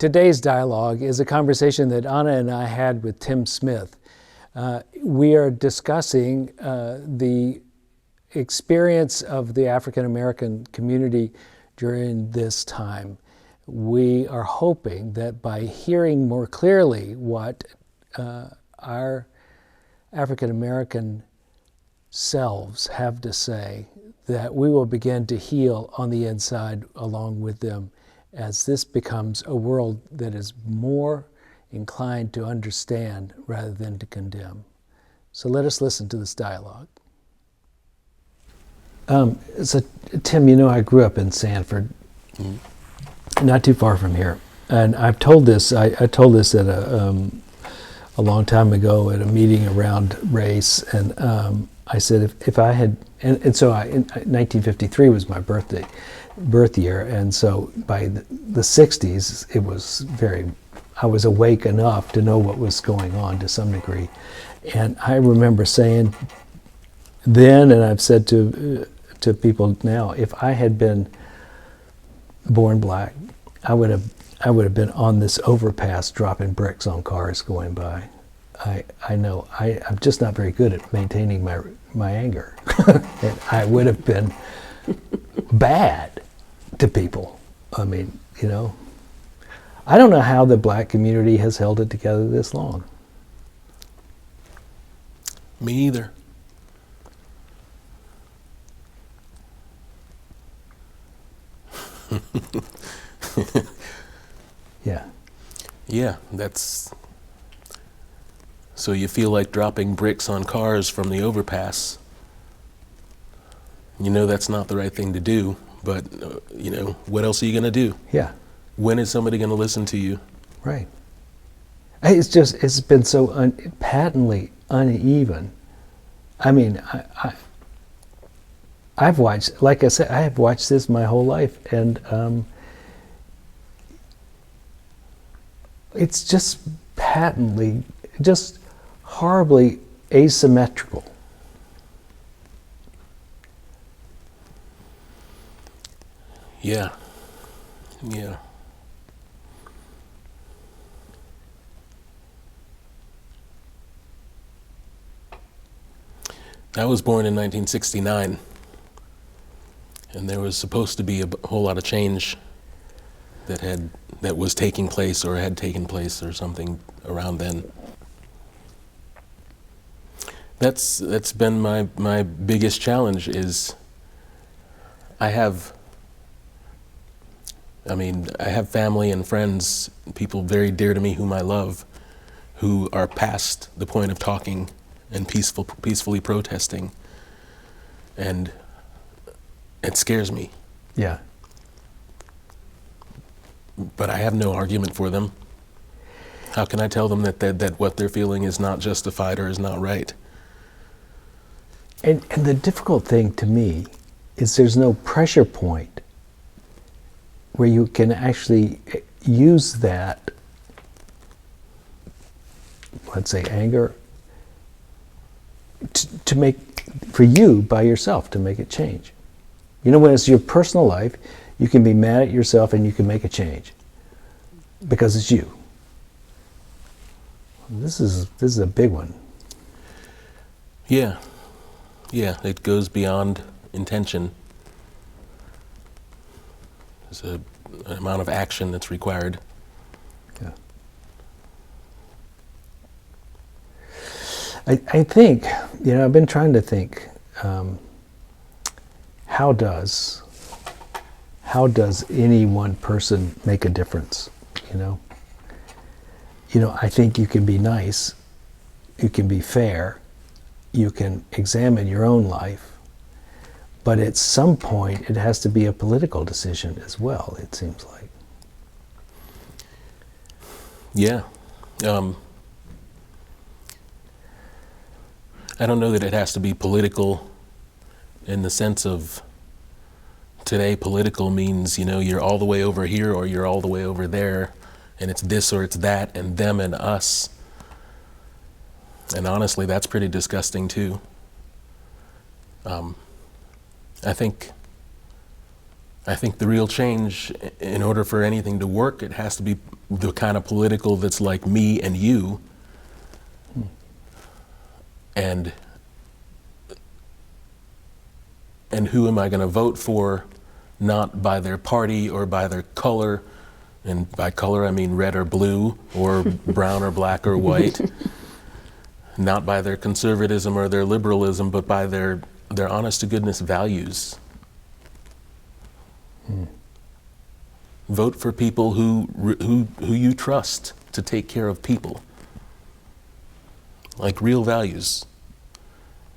Today's dialogue is a conversation that Anna and I had with Tim Smith. We are discussing the experience of the African American community during this time. We are hoping that by hearing more clearly what our African American selves have to say, that we will begin to heal on the inside along with them, as this becomes a world that is more inclined to understand rather than to condemn. So let us listen to this dialogue. So Tim, you know, I grew up in Sanford, not too far from here, and I've told this. I told this at a long time ago at a meeting around race, and I said if I had, and so in 1953 was my birth year, and so by the 60s it was I was awake enough to know what was going on to some degree, and I remember saying then, and I've said to people now, if I had been born black, I would have been on this overpass dropping bricks on cars going by. I know I'm just not very good at maintaining my anger. And I would have been bad to people. I mean, you know, I don't know how the black community has held it together this long. Me either. Yeah. Yeah, that's... So you feel like dropping bricks on cars from the overpass. You know that's not the right thing to do, but, you know, what else are you going to do? Yeah. When is somebody going to listen to you? Right. It's been so patently uneven. I mean, I've watched, like I said, I have watched this my whole life, and it's just patently, just horribly asymmetrical. Yeah. Yeah. I was born in 1969, and there was supposed to be a whole lot of change that was taking place or had taken place or something around then. That's been my biggest challenge is I have family and friends, people very dear to me whom I love, who are past the point of talking and peacefully protesting, and it scares me. Yeah. But I have no argument for them. How can I tell them that what they're feeling is not justified or is not right? And the difficult thing to me is there's no pressure point where you can actually use that, let's say, anger to make, for you by yourself, to make it change. You know, when it's your personal life, you can be mad at yourself and you can make a change because it's you. This is a big one. Yeah. Yeah, it goes beyond intention. There's an amount of action that's required. Yeah. I think, you know, I've been trying to think, how does any one person make a difference, you know? You know, I think you can be nice, you can be fair, you can examine your own life, but at some point it has to be a political decision as well, it seems like. Yeah. I don't know that it has to be political in the sense of today political means, you know, you're all the way over here or you're all the way over there, and it's this or it's that, and them and us. And honestly, that's pretty disgusting too. I think the real change, in order for anything to work, it has to be the kind of political that's like me and you, and who am I going to vote for, not by their party or by their color, and by color I mean red or blue or brown or black or white, not by their conservatism or their liberalism, but by their honest to goodness values. Vote for people who you trust to take care of people, like real values.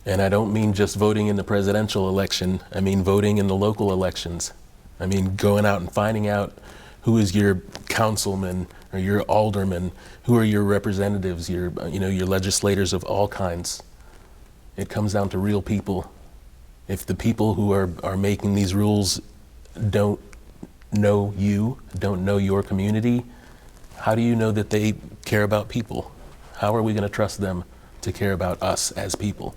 And I don't mean just voting in the presidential election. I mean voting in the local elections. I mean going out and finding out who is your councilman or your alderman, who are your representatives, your legislators of all kinds. It comes down to real people. If the people who are making these rules don't know you, don't know your community, how do you know that they care about people? How are we going to trust them to care about us as people?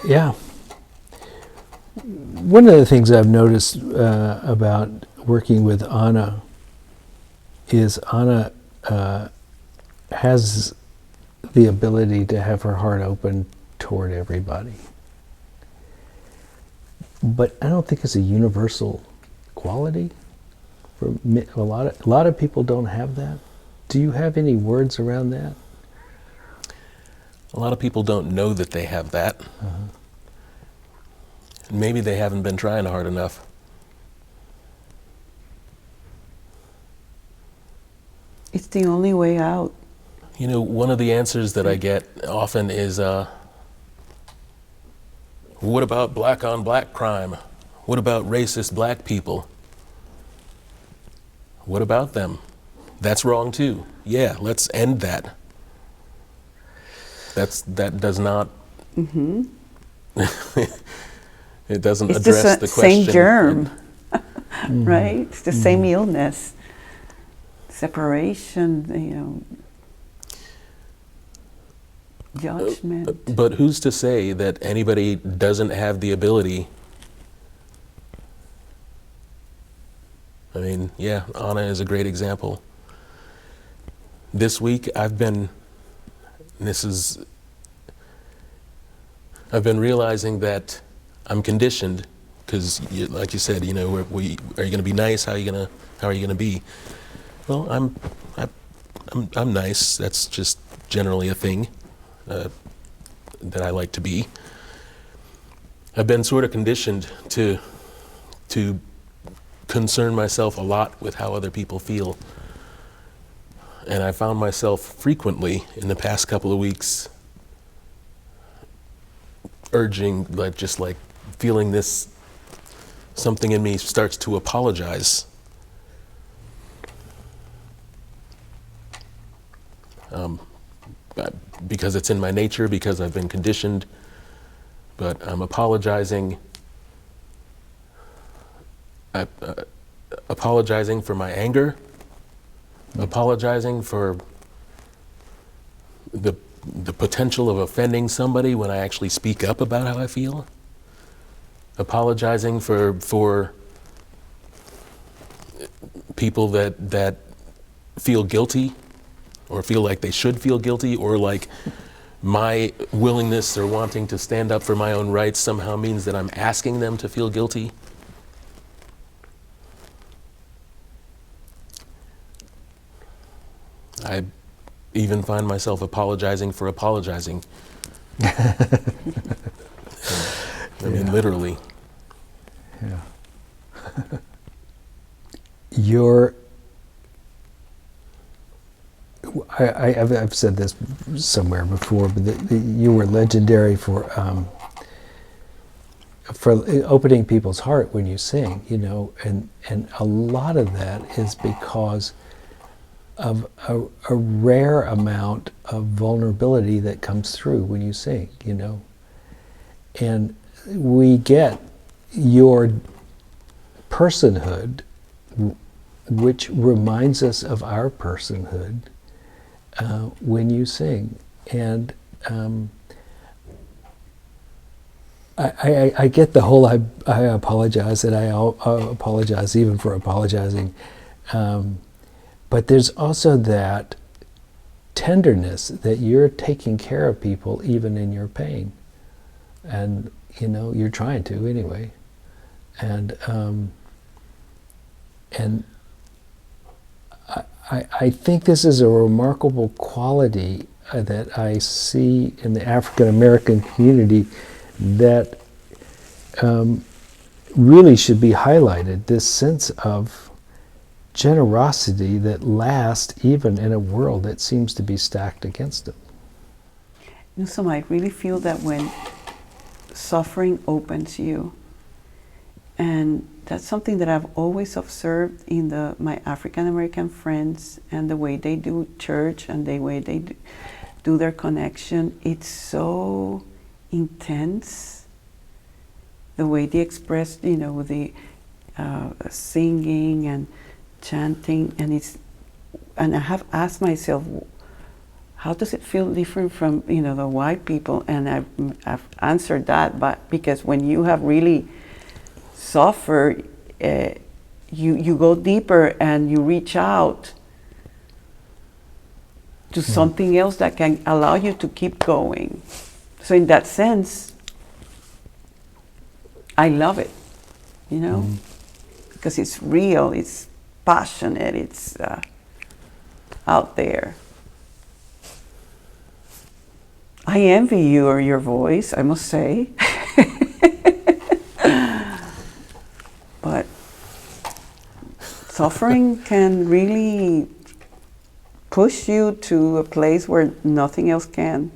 Yeah. One of the things I've noticed about working with Anna is Anna has the ability to have her heart open toward everybody. But I don't think it's a universal quality. For a lot of people don't have that. Do you have any words around that? A lot of people don't know that they have that. Maybe they haven't been trying hard enough. It's the only way out. You know, one of the answers that I get often is, what about black on black crime? What about racist black people? What about them? That's wrong too. Yeah, let's end that. That does not. It doesn't It's address just the the question. same germ, right? It's the same illness. Separation, judgment. But who's to say that anybody doesn't have the ability? I mean, yeah, Anna is a great example. This week I've been realizing that I'm conditioned, because like you said, are you going to be nice? How are you going to be? Well, I'm nice. That's just generally a thing that I like to be. I've been sort of conditioned to concern myself a lot with how other people feel. And I found myself frequently in the past couple of weeks urging, just feeling this, something in me starts to apologize. Because it's in my nature, because I've been conditioned, but I'm apologizing. Apologizing for my anger, apologizing for the potential of offending somebody when I actually speak up about how I feel, apologizing for people that feel guilty or feel like they should feel guilty, or like my willingness or wanting to stand up for my own rights somehow means that I'm asking them to feel guilty. I even find myself apologizing for apologizing. I mean, literally. Yeah. I've said this somewhere before, but you were legendary for opening people's heart when you sing, and a lot of that is because of a rare amount of vulnerability that comes through when you sing, and we get your personhood, which reminds us of our personhood when you sing. And I get the whole I apologize, and I apologize even for apologizing. But there's also that tenderness that you're taking care of people even in your pain. And, you're trying to anyway. And I think this is a remarkable quality that I see in the African American community that really should be highlighted, this sense of generosity that lasts even in a world that seems to be stacked against them. Neusom, I really feel that when suffering opens you, and that's something that I've always observed in my African American friends and the way they do church and the way they do their connection. It's so intense, the way they express, the singing and chanting, and I have asked myself, how does it feel different from the white people? And I've answered that, but because when you have really suffered, you go deeper and you reach out to something else that can allow you to keep going. So in that sense, I love it, because it's real, it's passionate, it's out there. I envy you or your voice, I must say. But suffering can really push you to a place where nothing else can.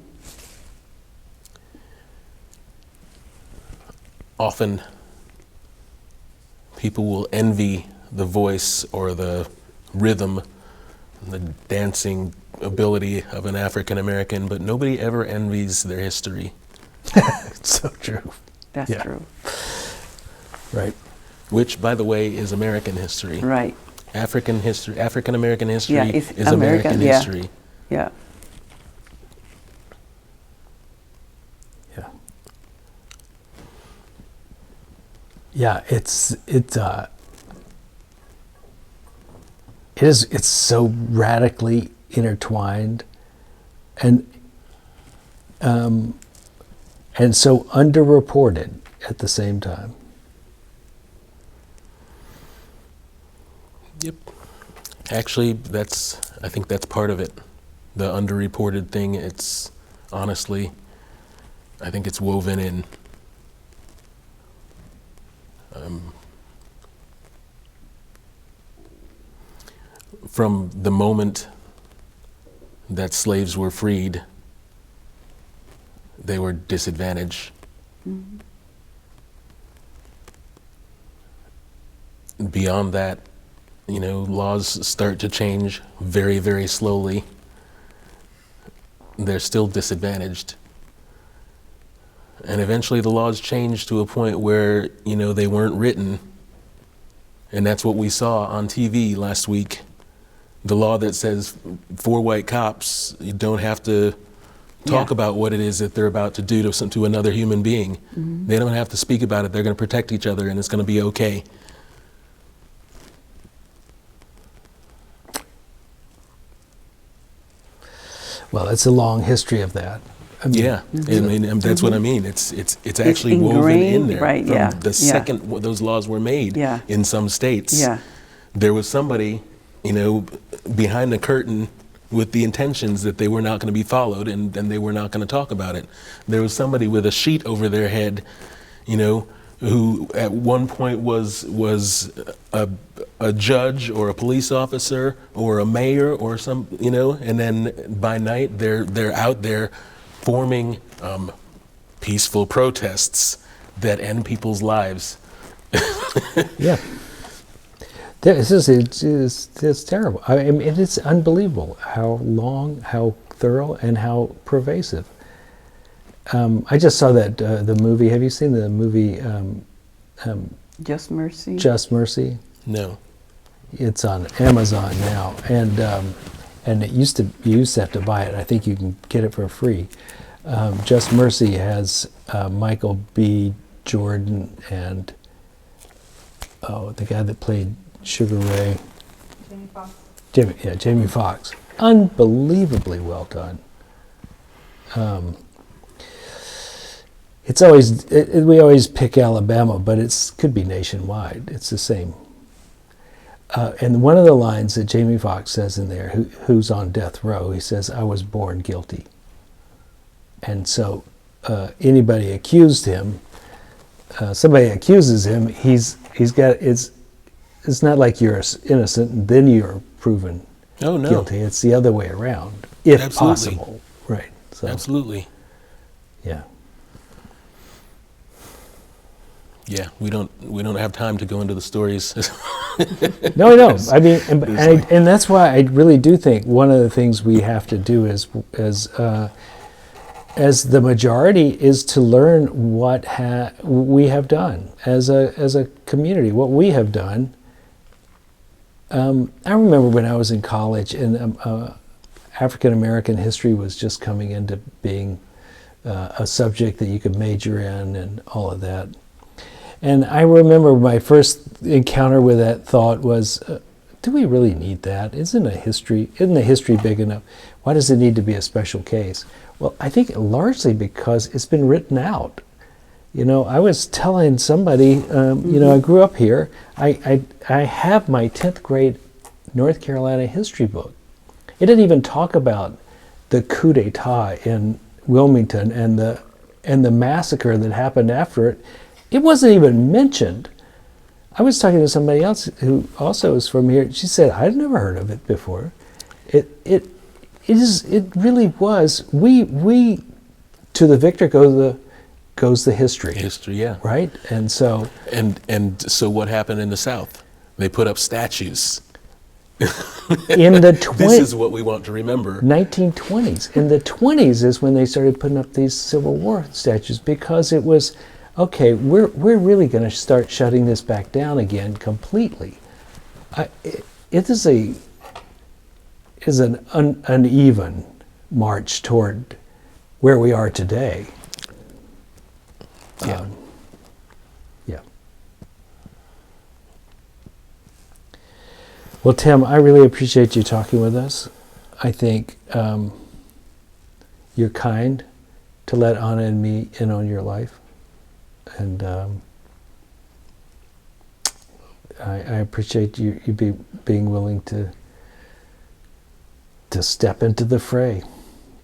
Often people will envy the voice or the rhythm, the dancing ability of an African American, but nobody ever envies their history. It's so true. That's true. Right. Which, by the way, is American history. Right. African American history it's is American history. Yeah. Yeah. Yeah, it's so radically intertwined and so underreported at the same time. Yep. Actually, I think that's part of it. The underreported thing, it's honestly, I think it's woven in. From the moment that slaves were freed, they were disadvantaged. Mm-hmm. Beyond that, laws start to change very, very slowly. They're still disadvantaged. And eventually the laws change to a point where, they weren't written. And that's what we saw on TV last week. The law that says 4 white cops, you don't have to talk about what it is that they're about to do to another human being. Mm-hmm. They don't have to speak about it. They're going to protect each other and it's going to be okay. Well, it's a long history of that. I mean, that's what I mean. It's actually woven in there. Right, from the second those laws were made in some states. Yeah. There was somebody, behind the curtain with the intentions that they were not going to be followed and they were not going to talk about it. There was somebody with a sheet over their head, who at one point was a judge or a police officer or a mayor or some, and then by night they're out there forming peaceful protests that end people's lives. Yeah. It's terrible. I mean, it's unbelievable how long, how thorough, and how pervasive. I just saw that the movie. Have you seen the movie Just Mercy? Just Mercy? No. It's on Amazon now, and you used to have to buy it. I think you can get it for free. Just Mercy has Michael B. Jordan and the guy that played Sugar Ray. Jamie Foxx. Jamie Foxx. Unbelievably well done. It's always we always pick Alabama, but it could be nationwide. It's the same. And one of the lines that Jamie Foxx says in there, who's on death row, he says, "I was born guilty." And so anybody accused him, somebody accuses him, he's got it's not like you're innocent and then you're proven guilty. It's the other way around, if Absolutely. possible. Right. So, Absolutely. yeah. Yeah, we don't have time to go into the stories. No, I know. I mean, and that's why I really do think one of the things we have to do as the majority is to learn what we have done as a community, what we have done. I remember when I was in college and African American history was just coming into being a subject that you could major in and all of that. And I remember my first encounter with that thought was, do we really need that? Isn't the history big enough? Why does it need to be a special case? Well, I think largely because it's been written out. You know, I was telling somebody, you know, I grew up here. I have my 10th grade North Carolina history book. It didn't even talk about the coup d'etat in Wilmington and the massacre that happened after it. It wasn't even mentioned. I was talking to somebody else who also is from here. She said, "I'd never heard of it before." It really was. We to the victor goes the history. History, yeah. Right? And so so what happened in the South? They put up statues. in the This is what we want to remember. 1920s. In the 20s is when they started putting up these Civil War statues, because it was, okay, we're really going to start shutting this back down again completely. It is an uneven march toward where we are today. Yeah. Yeah. Well, Tim, I really appreciate you talking with us. I think you're kind to let Anna and me in on your life. And I appreciate you being willing to step into the fray.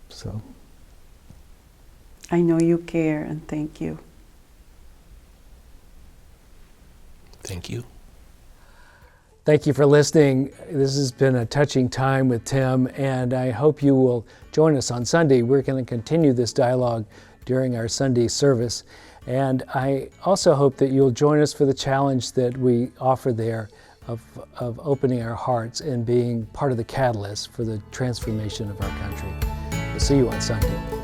So I know you care, and thank you. Thank you. thank you for listening. This has been a touching time with Tim, and I hope you will join us on Sunday. We're going to continue this dialogue during our Sunday service. And I also hope that you'll join us for the challenge that we offer there of opening our hearts and being part of the catalyst for the transformation of our country. We'll see you on Sunday.